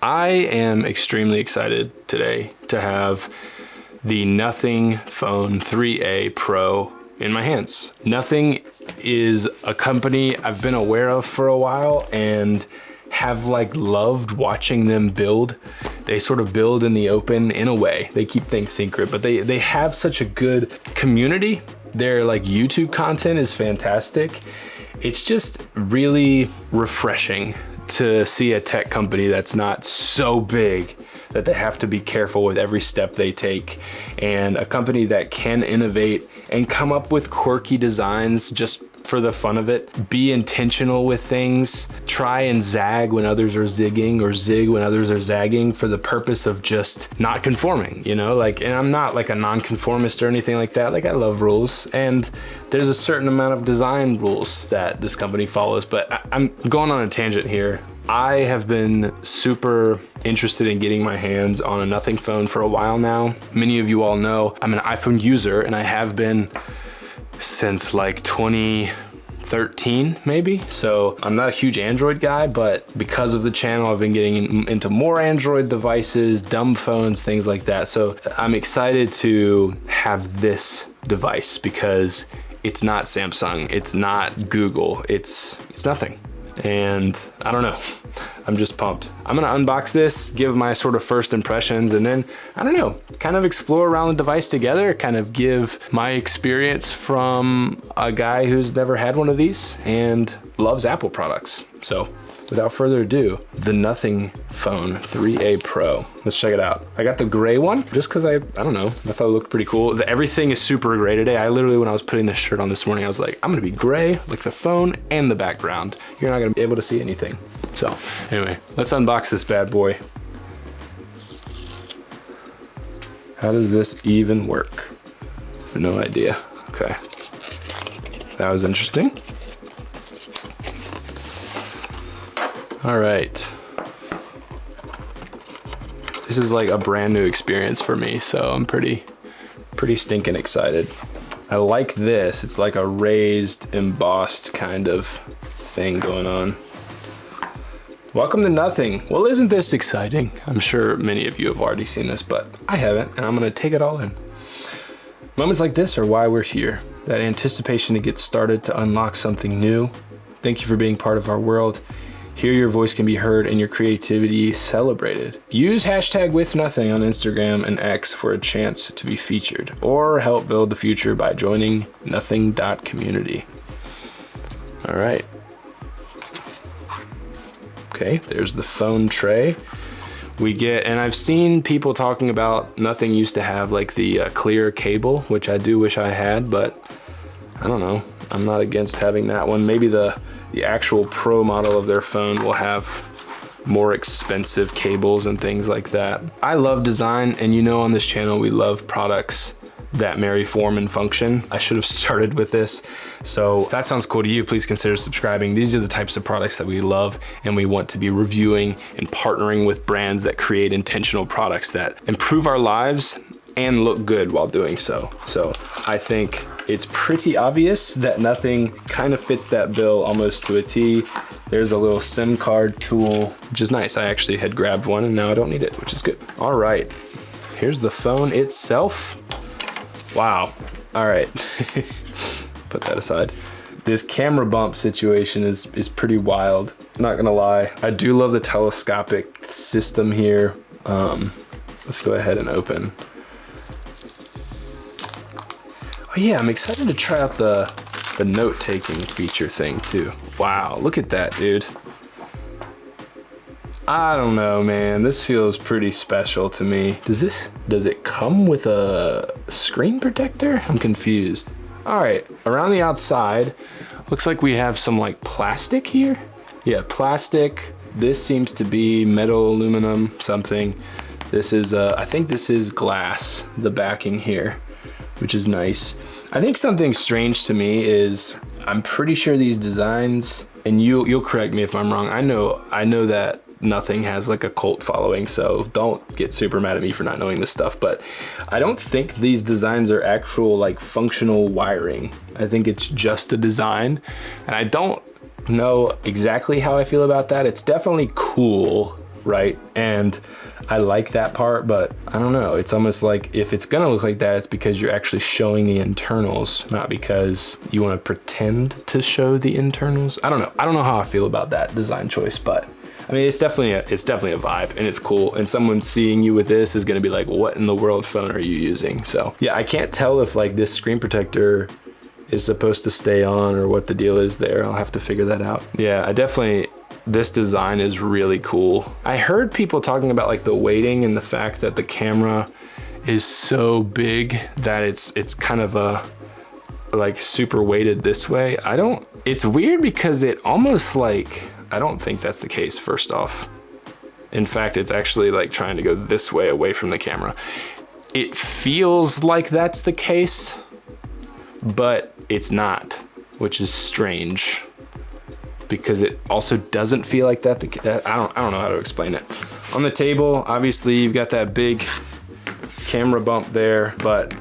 I am extremely excited today to have the Nothing Phone 3A Pro in my hands. Nothing is a company I've been aware of for a while and have like loved watching them build. They sort of build in the open in a way. They keep things secret, but they have such a good community. Their like YouTube content is fantastic. It's just really refreshing to see a tech company that's not so big that they have to be careful with every step they take, and a company that can innovate and come up with quirky designs just for the fun of it, be intentional with things, try and zag when others are zigging or zig when others are zagging for the purpose of just not conforming, you know? Like, and I'm not like a non-conformist or anything like that. Like, I love rules, and there's a certain amount of design rules that this company follows, but I'm going on a tangent here. I have been super interested in getting my hands on a Nothing phone for a while now. Many of you all know I'm an iPhone user, and I have been since like 2013 maybe. So I'm not a huge Android guy, but because of the channel, I've been getting into more Android devices, dumb phones, things like that. So I'm excited to have this device because it's not Samsung, it's not Google, it's nothing. And I don't know, I'm just pumped. I'm gonna unbox this, give my sort of first impressions, and then, I don't know, kind of explore around the device together, kind of give my experience from a guy who's never had one of these and loves Apple products. So without further ado, the Nothing Phone 3A Pro. Let's check it out. I got the gray one just because I don't know, I thought it looked pretty cool. Everything is super gray today. I literally, when I was putting this shirt on this morning, I was like, I'm gonna be gray, like the phone and the background. You're not gonna be able to see anything. So anyway, let's unbox this bad boy. How does this even work? I have no idea. Okay, that was interesting. All right. This is like a brand new experience for me, so I'm pretty stinking excited. I like this. It's like a raised, embossed kind of thing going on. Welcome to Nothing. Well, isn't this exciting? I'm sure many of you have already seen this, but I haven't, and I'm gonna take it all in. Moments like this are why we're here. That anticipation to get started, to unlock something new. Thank you for being part of our world. Here your voice can be heard and your creativity celebrated. Use #WithNothing on Instagram and X for a chance to be featured, or help build the future by joining nothing.community. All right. Okay, there's the phone tray. We get, and I've seen people talking about Nothing used to have like the clear cable, which I do wish I had, but I don't know. I'm not against having that one. Maybe the actual Pro model of their phone will have more expensive cables and things like that. I love design, and you know on this channel we love products that marry form and function. I should have started with this. So if that sounds cool to you, please consider subscribing. These are the types of products that we love and we want to be reviewing and partnering with brands that create intentional products that improve our lives and look good while doing so. So I think it's pretty obvious that Nothing kind of fits that bill almost to a T. There's a little SIM card tool, which is nice. I actually had grabbed one and now I don't need it, which is good. All right, here's the phone itself. Wow, all right, put that aside. This camera bump situation is pretty wild, not gonna lie. I do love the telescopic system here. Let's go ahead and open. Oh yeah, I'm excited to try out the note-taking feature thing too. Wow, look at that, dude. I don't know, man. This feels pretty special to me. Does it come with a screen protector? I'm confused. All right, around the outside, looks like we have some like plastic here. Yeah, plastic. This seems to be metal, aluminum, something. This is, I think this is glass, the backing here, which is nice. I think something strange to me is, I'm pretty sure these designs, and you'll correct me if I'm wrong. I know that Nothing has like a cult following, so don't get super mad at me for not knowing this stuff, but I don't think these designs are actual like functional wiring. I think it's just a design, and I don't know exactly how I feel about that. It's definitely cool, right? And I like that part, but I don't know. It's almost like if it's gonna look like that, it's because you're actually showing the internals, not because you want to pretend to show the internals. I don't know. I don't know how I feel about that design choice, but I mean, it's definitely a vibe, and it's cool. And someone seeing you with this is gonna be like, what in the world phone are you using? So yeah, I can't tell if like this screen protector is supposed to stay on or what the deal is there. I'll have to figure that out. Yeah, this design is really cool. I heard people talking about like the weighting and the fact that the camera is so big that it's kind of like super weighted this way. It's weird because it almost like, I don't think that's the case, first off. In fact, it's actually like trying to go this way away from the camera. It feels like that's the case, but it's not, which is strange because it also doesn't feel like that. I don't know how to explain it. On the table, obviously you've got that big camera bump there, but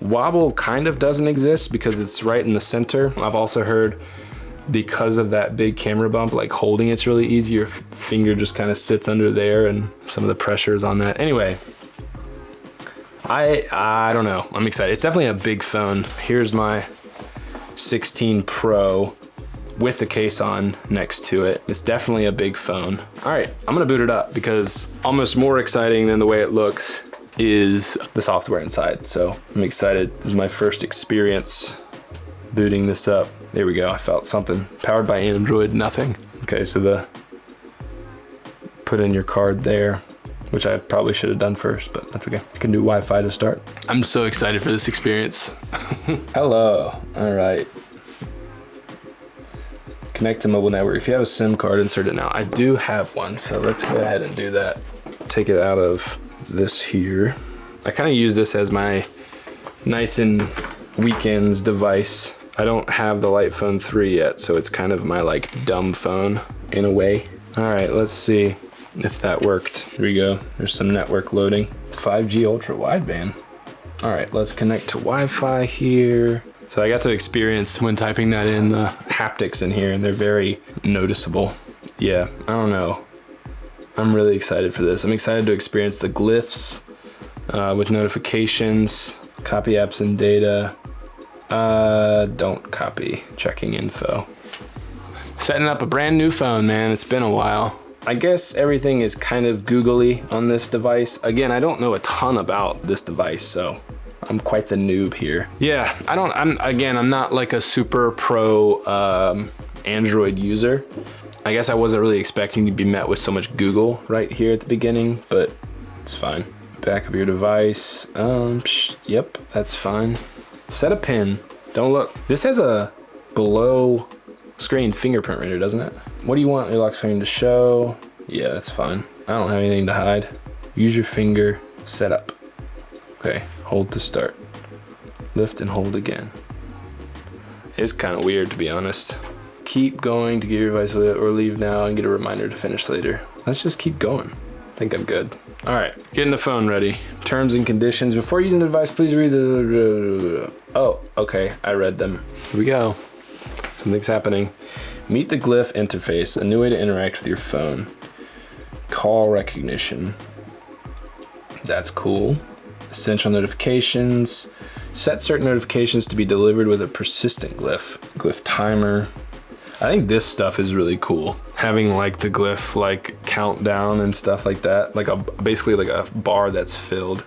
wobble kind of doesn't exist because it's right in the center. I've also heard because of that big camera bump, like holding it's really easy. Your finger just kind of sits under there and some of the pressure is on that. Anyway, I don't know. I'm excited. It's definitely a big phone. Here's my 16 Pro with the case on next to it. It's definitely a big phone. All right, I'm gonna boot it up because almost more exciting than the way it looks is the software inside. So I'm excited. This is my first experience booting this up. There we go. I felt something. Powered by Android, nothing. Okay, so put in your card there, which I probably should have done first, but that's okay. I can do Wi-Fi to start. I'm so excited for this experience. Hello. All right. Connect to mobile network. If you have a SIM card, insert it now. I do have one, so let's go ahead and do that. Take it out of this here. I kind of use this as my nights and weekends device. I don't have the Light Phone 3 yet, so it's kind of my like dumb phone in a way. All right, let's see if that worked. Here we go. There's some network loading. 5G ultra wideband. All right, let's connect to Wi-Fi here. So I got to experience when typing that in the haptics in here, and they're very noticeable. Yeah, I don't know. I'm really excited for this. I'm excited to experience the glyphs with notifications, copy apps and data. Don't copy, checking info. Setting up a brand new phone, man. It's been a while. I guess everything is kind of googly on this device. Again, I don't know a ton about this device, so I'm quite the noob here. Yeah, I'm not like a super pro Android user. I guess I wasn't really expecting to be met with so much Google right here at the beginning, but it's fine. Back of your device. Yep, that's fine. Set a pin. Don't look. This has a below screen fingerprint reader, doesn't it? What do you want your lock screen to show? Yeah, that's fine. I don't have anything to hide. Use your finger. Set up. Okay, hold to start. Lift and hold again. It's kind of weird, to be honest. Keep going to get your device with it, or leave now and get a reminder to finish later. Let's just keep going. I think I'm good. All right, getting the phone ready. Terms and conditions. Before using the device, please read the... Oh, okay, I read them. Here we go. Something's happening. Meet the Glyph interface, a new way to interact with your phone. Call recognition. That's cool. Essential notifications. Set certain notifications to be delivered with a persistent Glyph. Glyph timer. I think this stuff is really cool. Having like the Glyph like countdown and stuff like that, like basically like a bar that's filled.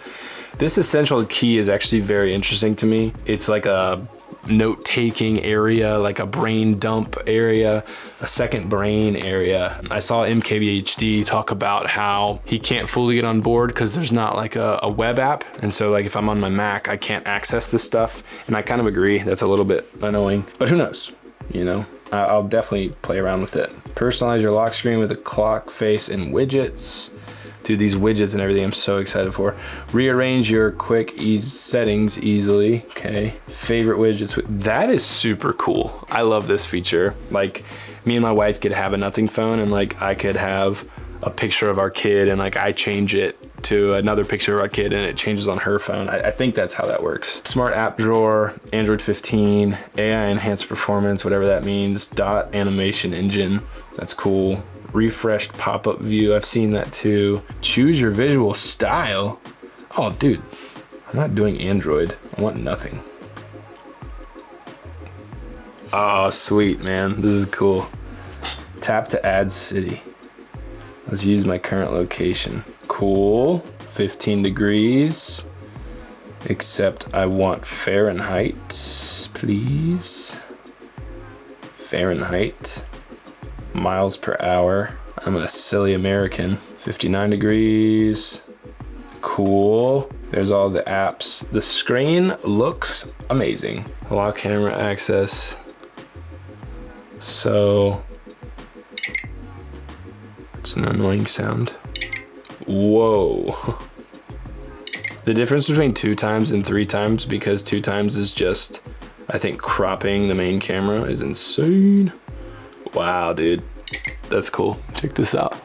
This essential key is actually very interesting to me. It's like a note-taking area, like a brain dump area, a second brain area. I saw MKBHD talk about how he can't fully get on board because there's not like a web app. And so like if I'm on my Mac, I can't access this stuff. And I kind of agree, that's a little bit annoying, but who knows, you know? I'll definitely play around with it. Personalize your lock screen with a clock face and widgets. Dude, these widgets and everything I'm so excited for. Rearrange your quick ease settings easily. Okay. Favorite widgets. That is super cool. I love this feature. Like me and my wife could have a nothing phone and like I could have a picture of our kid and like I change it to another picture of our kid and it changes on her phone. I think that's how that works. Smart app drawer, Android 15, AI enhanced performance, whatever that means. Dot animation engine. That's cool. refreshed pop-up view. I've seen that too. Choose your visual style. Oh, dude, I'm not doing Android. I want nothing. Oh, sweet, man. This is cool. Tap to add city. Let's use my current location. Cool. 15 degrees. Except I want Fahrenheit, please. Fahrenheit. Miles per hour. I'm a silly American. 59 degrees. Cool. There's all the apps. The screen looks amazing. Allow camera access. So, it's an annoying sound. Whoa. The difference between 2 times and 3 times, because 2 times is just, I think, cropping the main camera, is insane. Wow, dude. That's cool. Check this out.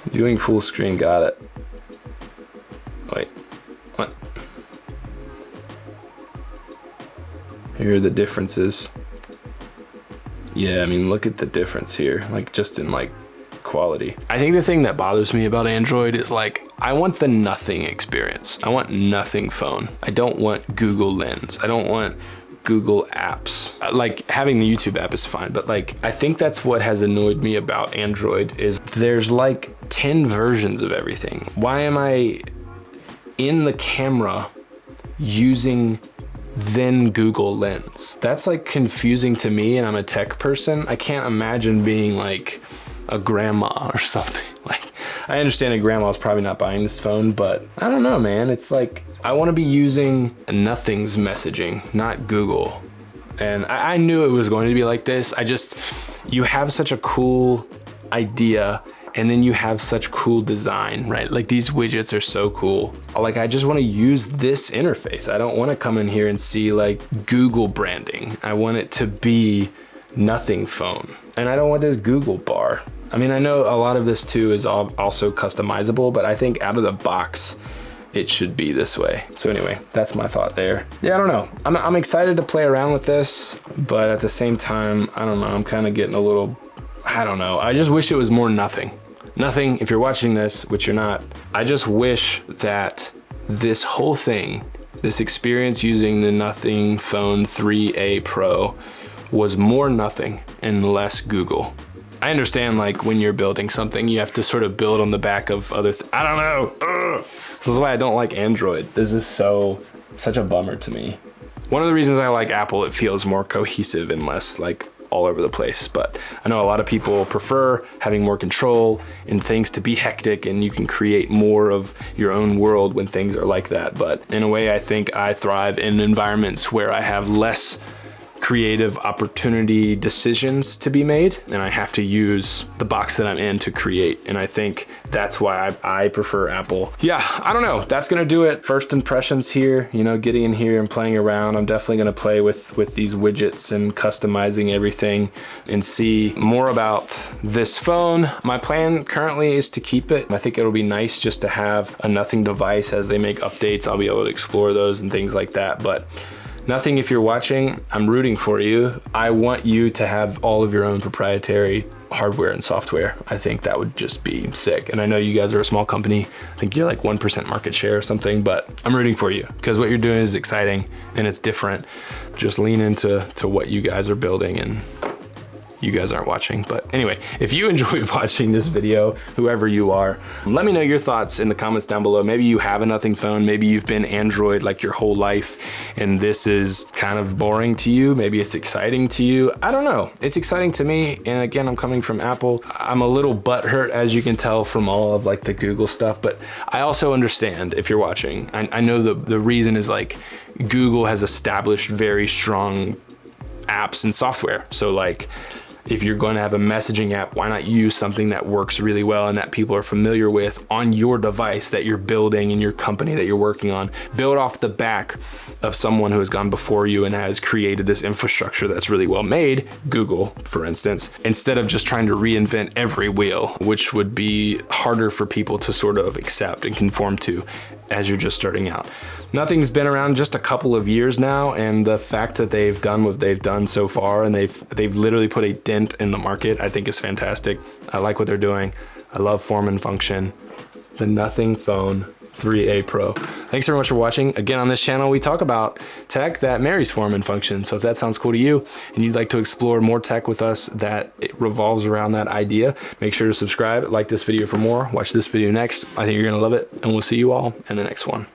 Viewing full screen, got it. Wait, what? Here are the differences. Yeah, I mean, look at the difference here, like just in like quality. I think the thing that bothers me about Android is like, I want the nothing experience. I want nothing phone. I don't want Google Lens. I don't want Google apps. Like having the YouTube app is fine, but like, I think that's what has annoyed me about Android is there's like 10 versions of everything. Why am I in the camera using then Google Lens? That's like confusing to me, and I'm a tech person. I can't imagine being like a grandma or something. Like, I understand a grandma's probably not buying this phone, but I don't know, man. It's like, I want to be using nothing's messaging, not Google. And I knew it was going to be like this. You have such a cool idea, and then you have such cool design, right? Like these widgets are so cool. Like, I just want to use this interface. I don't want to come in here and see like Google branding. I want it to be nothing phone. And I don't want this Google bar. I mean, I know a lot of this too is also customizable, but I think out of the box, it should be this way. So anyway, that's my thought there. Yeah, I don't know. I'm excited to play around with this, but at the same time, I don't know. I'm kind of getting a little, I don't know. I just wish it was more nothing. Nothing, if you're watching this, which you're not, I just wish that this whole thing, this experience using the Nothing Phone 3A Pro was more nothing and less Google. I understand like when you're building something, you have to sort of build on the back of other, I don't know. Ugh. This is why I don't like Android. This is such a bummer to me. One of the reasons I like Apple, it feels more cohesive and less like all over the place. But I know a lot of people prefer having more control and things to be hectic, and you can create more of your own world when things are like that. But in a way, I think I thrive in environments where I have less creative opportunity decisions to be made, and I have to use the box that I'm in to create. And I think that's why I prefer Apple. Yeah, I don't know. That's gonna do it. First impressions here, you know, getting in here and playing around. I'm definitely gonna play with these widgets and customizing everything and see more about this phone. My plan currently is to keep it. I think it'll be nice just to have a nothing device. As they make updates, I'll be able to explore those and things like that. But Nothing, if you're watching, I'm rooting for you. I want you to have all of your own proprietary hardware and software. I think that would just be sick. And I know you guys are a small company. I think you're like 1% market share or something, but I'm rooting for you because what you're doing is exciting and it's different. Just lean into what you guys are building, and you guys aren't watching. But anyway, if you enjoyed watching this video, whoever you are, let me know your thoughts in the comments down below. Maybe you have a nothing phone. Maybe you've been Android like your whole life and this is kind of boring to you. Maybe it's exciting to you. I don't know. It's exciting to me. And again, I'm coming from Apple. I'm a little butthurt, as you can tell from all of like the Google stuff, but I also understand if you're watching. I know the reason is like Google has established very strong apps and software. So like, if you're going to have a messaging app, why not use something that works really well and that people are familiar with on your device that you're building in your company that you're working on? Build off the back of someone who has gone before you and has created this infrastructure that's really well made, Google, for instance, instead of just trying to reinvent every wheel, which would be harder for people to sort of accept and conform to. as you're just starting out. Nothing's been around just a couple of years now, and the fact that they've done what they've done so far, and they've literally put a dent in the market, I think is fantastic. I like what they're doing. I love form and function. The Nothing Phone 3A Pro. Thanks very much for watching. Again, on this channel, we talk about tech that marries form and function. So if that sounds cool to you and you'd like to explore more tech with us that revolves around that idea, make sure to subscribe, like this video for more, watch this video next. I think you're gonna love it, and we'll see you all in the next one.